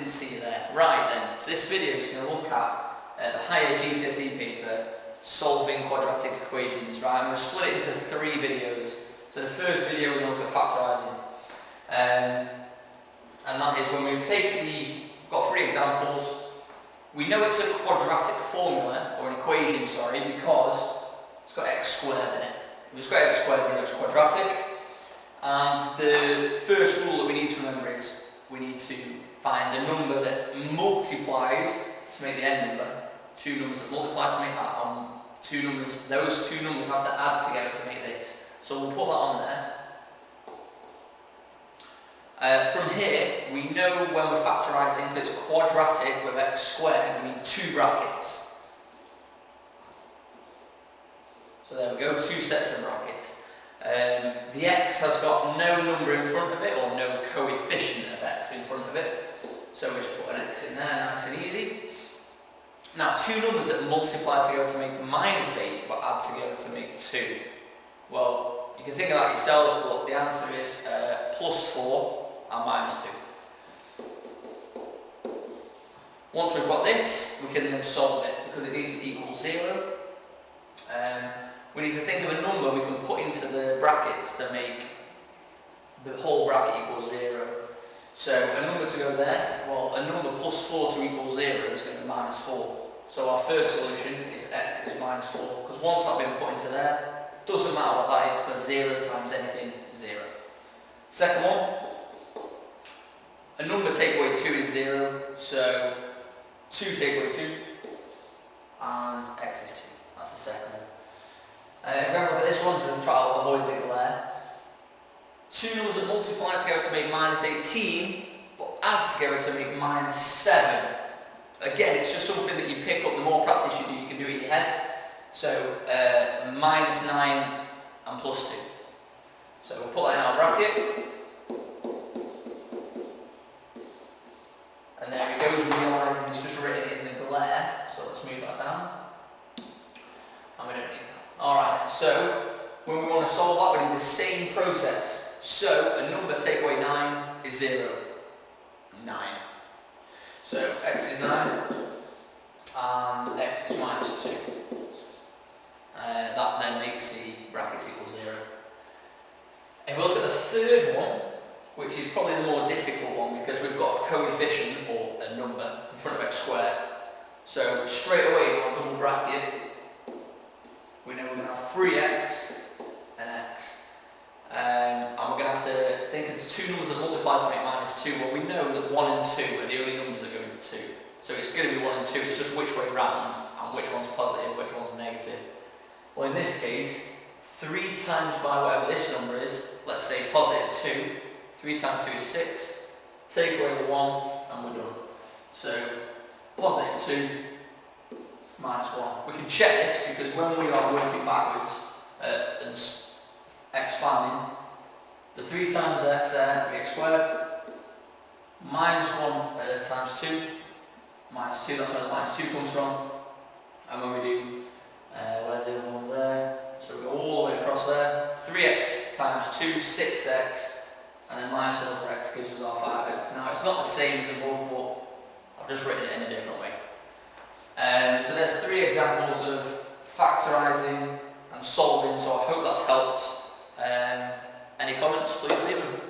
didn't see you there. Right then, so this video is going to look at the higher GCSE paper, solving quadratic equations. Right, I'm going to split it into 3 videos. So the first video we're going to look at factorising. And that is when we take we've got 3 examples. We know it's a quadratic formula, or an equation, sorry, because it's got x squared in it. If it's got x squared, we know it's quadratic. And the first rule that we need to remember is we need to find a number that multiplies to make the end number. 2 numbers that multiply to make that, and those two numbers have to add together to make this. So we'll put that on there. From here, we know when we're factorising that it's quadratic with x squared, we need 2 brackets. So there we go, 2 sets of brackets. The x has got no number in front of it, or no coefficient of x in front of it. So we just put an x in there, nice and easy. Now, 2 numbers that multiply together to make -8, but add together to make 2. Well, you can think of that yourselves, but the answer is +4 and -2. Once we've got this, we can then solve it, because it needs to equal 0. We need to think of a number we can put into the brackets to make the whole bracket equal 0. So a number to go there, well, a number +4 to equal 0 is going to be -4. So our first solution is x is -4, because once that's been put into there, doesn't matter what that is, because 0 times anything is 0. Second one, a number take away 2 is 0, so 2 take away 2, and x is 2. That's the second one. If we have a look at this one, we're going to try to avoid the glare. 2 numbers that multiply together to make -18, but add together to make -7. Again, it's just something that you pick up. The more practice you do, you can do it in your head. So, -9 and +2. So we'll put that in our bracket. And there it goes, realising it's just written it in the glare. So let's move that down. And we don't need that. Alright, so when we want to solve that, we need the same process. So a number take away 9 is 0. 9. So x is 9 and x is -2. That then makes the brackets equal 0. If we look at the third one, which is probably the more difficult one, because we've got a coefficient, or a number, in front of x squared. So straight away in our double bracket, we know we're going to have 3x and x. And we're going to have to think of 2 numbers that multiply to make -2. Well, we know that 1 and 2 are the only numbers that go into 2. So it's going to be 1 and 2, it's just which way round, and which one's positive, which one's negative. Well, in this case, 3 times by whatever this number is, let's say +2, 3 times 2 is 6, take away the 1, and we're done. So, +2, -1. We can check this, because when we are working backwards and expanding, the 3 times x there, 3x squared, -1 times 2, -2, that's where the -2 comes from. And when we do, where's the other ones there? So we go all the way across there, 3x times 2, 6x, and then minus over x gives us our 5x. Now it's not the same as above, but I've just written it in a different way. So there's 3 examples of factorising and solving, so I hope that's helped. Any comments, please leave them.